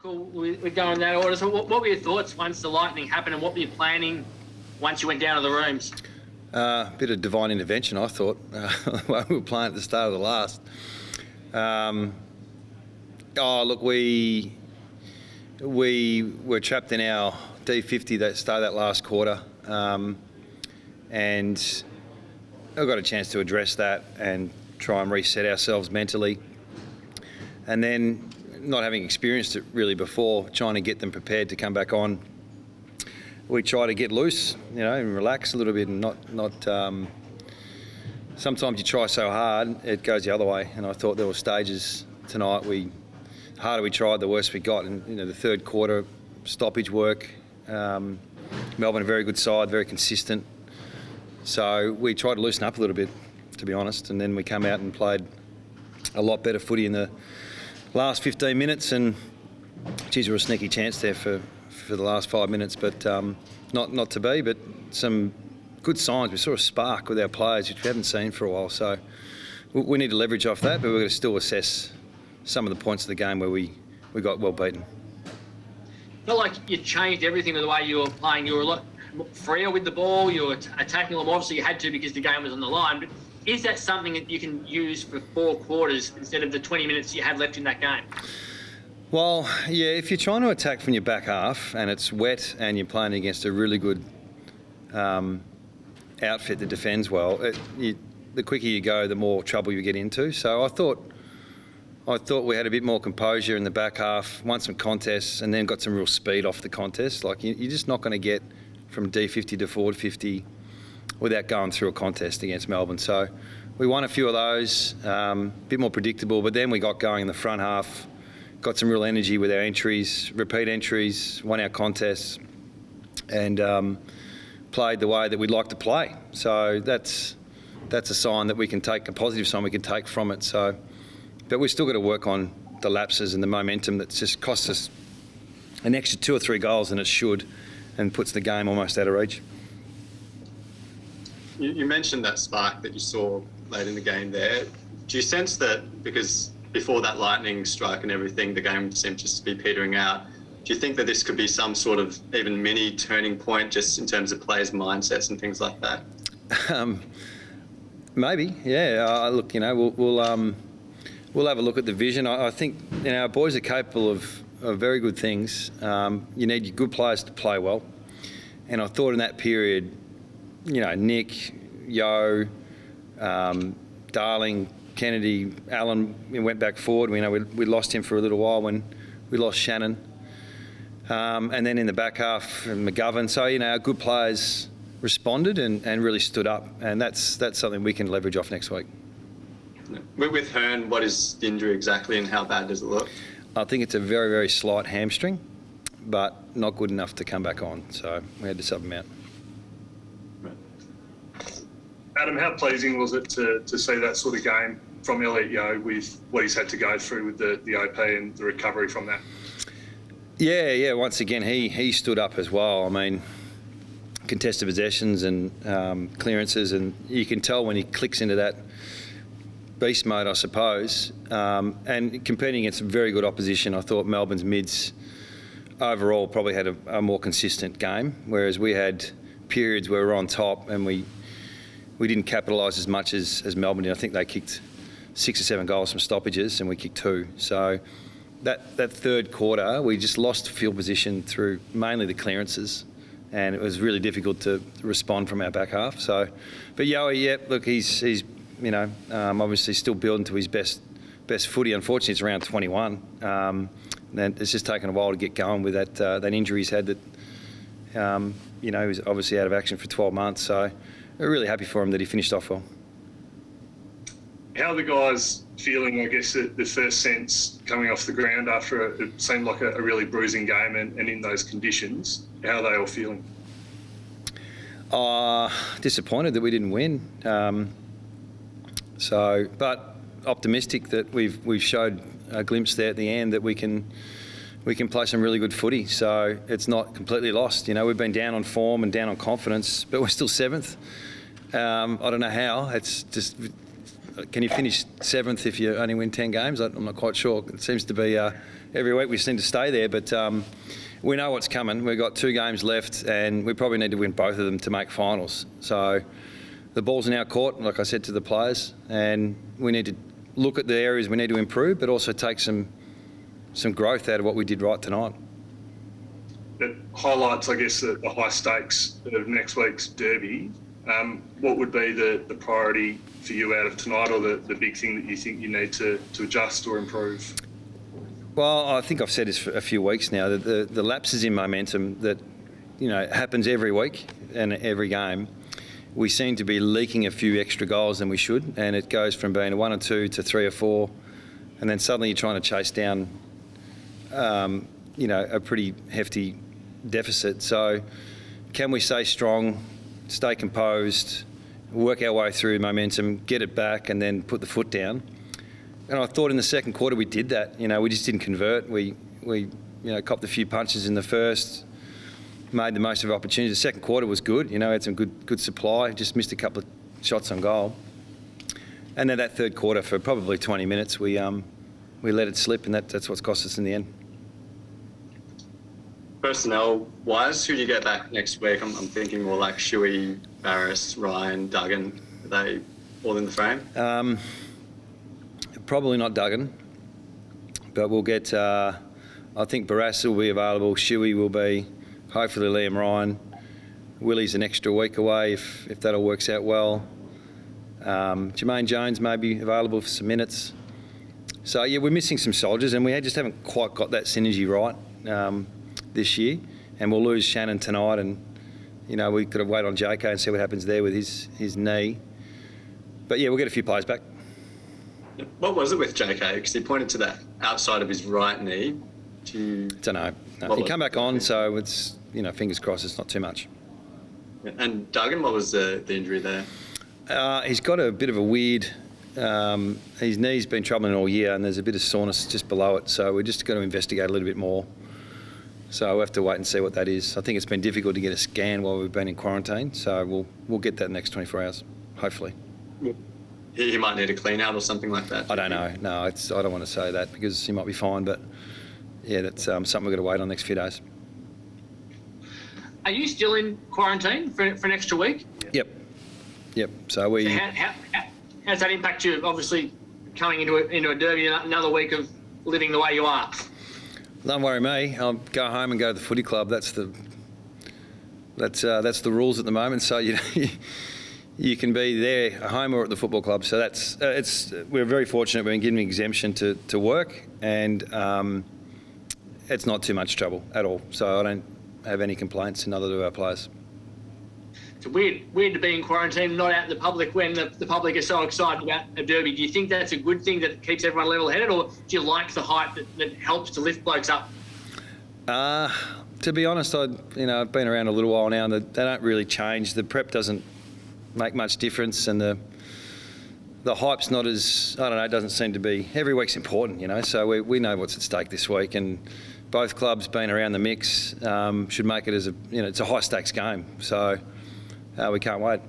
Cool. We go in that order. So what were your thoughts once the lightning happened, and what were you planning once you went down to the rooms? Bit of divine intervention, I thought. While we were playing at the start of the last. Look, we were trapped in our D50 that started that last quarter, and I got a chance to address that and try and reset ourselves mentally. And then, not having experienced it really before, trying to get them prepared to come back on, we try to get loose, and relax a little bit, and not. Sometimes you try so hard, it goes the other way. And I thought there were stages tonight. The harder we tried, the worse we got. And the third quarter stoppage work. Melbourne, a very good side, very consistent. So we tried to loosen up a little bit, to be honest. And then we come out and played a lot better footy in the last 15 minutes. And geez, there was a sneaky chance there for the last 5 minutes, but not to be. But some good signs. We saw a spark with our players, which we haven't seen for a while. So we need to leverage off that, but we're going to still assess some of the points of the game where we got well beaten. Felt like you changed everything with the way you were playing. You were a lot freer with the ball. You were attacking them. Obviously, you had to because the game was on the line. But is that something that you can use for 4 quarters instead of the 20 minutes you had left in that game? Well, yeah, if you're trying to attack from your back half and it's wet and you're playing against a really good outfit that defends well, the quicker you go, the more trouble you get into. So I thought we had a bit more composure in the back half, won some contests, and then got some real speed off the contest. Like, you're just not going to get from D50 to forward 50 without going through a contest against Melbourne. So we won a few of those, a bit more predictable, but then we got going in the front half, got some real energy with our entries, repeat entries, won our contests, and played the way that we'd like to play. So that's a sign that we can take, a positive sign we can take from it. So, but we've still got to work on the lapses and the momentum that's just cost us an extra 2 or 3 goals than it should, and puts the game almost out of reach. You mentioned that spark that you saw late in the game there. Do you sense that because before that lightning strike and everything, the game seemed just to be petering out? Do you think that this could be some sort of even mini turning point just in terms of players' mindsets and things like that? Maybe, yeah. Look, we'll have a look at the vision. I think our boys are capable of very good things. You need your good players to play well. And I thought in that period, Nick, Yo, Darling, Kennedy, Allen, we went back forward. We lost him for a little while when we lost Shannon. And then in the back half, McGovern. So, our good players responded and really stood up. And that's something we can leverage off next week. With Hearn, what is the injury exactly and how bad does it look? I think it's a very, very slight hamstring, but not good enough to come back on. So we had to sub him out. Adam, how pleasing was it to see that sort of game from Elliot Yeo with what he's had to go through with the OP and the recovery from that? Yeah. Once again, he stood up as well. I mean, contested possessions and clearances, and you can tell when he clicks into that beast mode, I suppose. And competing against some very good opposition, I thought Melbourne's mids overall probably had a more consistent game, whereas we had periods where we were on top and we didn't capitalise as much as Melbourne did. I think they kicked 6 or 7 goals from stoppages and we kicked 2. So that third quarter, we just lost field position through mainly the clearances, and it was really difficult to respond from our back half. So, but Yowie, look, he's obviously still building to his best footy. Unfortunately, it's around 21. Then it's just taken a while to get going with that injury he's had. That he was obviously out of action for 12 months. So we're really happy for him that he finished off well. How are the guys feeling, I guess, the first sense coming off the ground after it seemed like a really bruising game and in those conditions? How are they all feeling? Disappointed that we didn't win. But optimistic that we've showed a glimpse there at the end that we can play some really good footy. So it's not completely lost. We've been down on form and down on confidence, but we're still 7th. I don't know how. It's just can you finish 7th if you only win 10 games? I'm not quite sure. It seems to be every week we seem to stay there, but we know what's coming. We've got 2 games left, and we probably need to win both of them to make finals. So the ball's in our court, like I said to the players, and we need to look at the areas we need to improve, but also take some growth out of what we did right tonight. It highlights, I guess, the high stakes of next week's derby. What would be the priority for you out of tonight, or the big thing that you think you need to adjust or improve? Well, I think I've said this for a few weeks now, that the lapses in momentum that, happens every week and every game, we seem to be leaking a few extra goals than we should, and it goes from being a 1 or 2 to 3 or 4, and then suddenly you're trying to chase down, a pretty hefty deficit. So can we stay strong, stay composed, work our way through momentum, get it back, and then put the foot down? And I thought in the second quarter we did that. We just didn't convert. We copped a few punches in the first, made the most of opportunities. The second quarter was good. Had some good supply. Just missed a couple of shots on goal. And then that third quarter, for probably 20 minutes, we let it slip, and that's what's cost us in the end. Personnel-wise, who do you get back next week? I'm thinking more like Shuey, Barris, Ryan, Duggan. Are they all in the frame? Probably not Duggan, but we'll get, I think Barras will be available, Shuey will be, hopefully Liam Ryan. Willie's an extra week away if that all works out well. Jermaine Jones may be available for some minutes. So, yeah, we're missing some soldiers, and we just haven't quite got that synergy right this year. And we'll lose Shannon tonight, and, we've got to wait on JK and see what happens there with his knee. But, yeah, we'll get a few players back. What was it with JK? Because he pointed to that outside of his right knee. Don't know. No, he come back on, so it's, fingers crossed it's not too much. And Duggan, what was the injury there? He's got a bit of a weird, his knee's been troubling all year, and there's a bit of soreness just below it, so we're just going to investigate a little bit more. So we'll have to wait and see what that is. I think it's been difficult to get a scan while we've been in quarantine, so we'll get that in the next 24 hours, hopefully. He might need a clean out or something like that. I don't know. No, I don't want to say that because he might be fine, but yeah, that's something we've got to wait on the next few days. Are you still in quarantine for an extra week? Yep. So how does that impact you? Obviously, coming into a derby, another week of living the way you are. Don't worry me. I'll go home and go to the footy club. That's the rules at the moment. So you can be there at home or at the football club. So we're very fortunate. We've been given an exemption to work, and it's not too much trouble at all. So I don't have any complaints, and neither do our players. It's weird to be in quarantine, not out in the public when the public is so excited about a derby. Do you think that's a good thing that keeps everyone level-headed, or do you like the hype that helps to lift blokes up? To be honest, I've been around a little while now, and they don't really change. The prep doesn't make much difference, and the hype's not as, I don't know, it doesn't seem to be. Every week's important, so we know what's at stake this week, and both clubs being around the mix should make it as it's a high-stakes game. So we can't wait.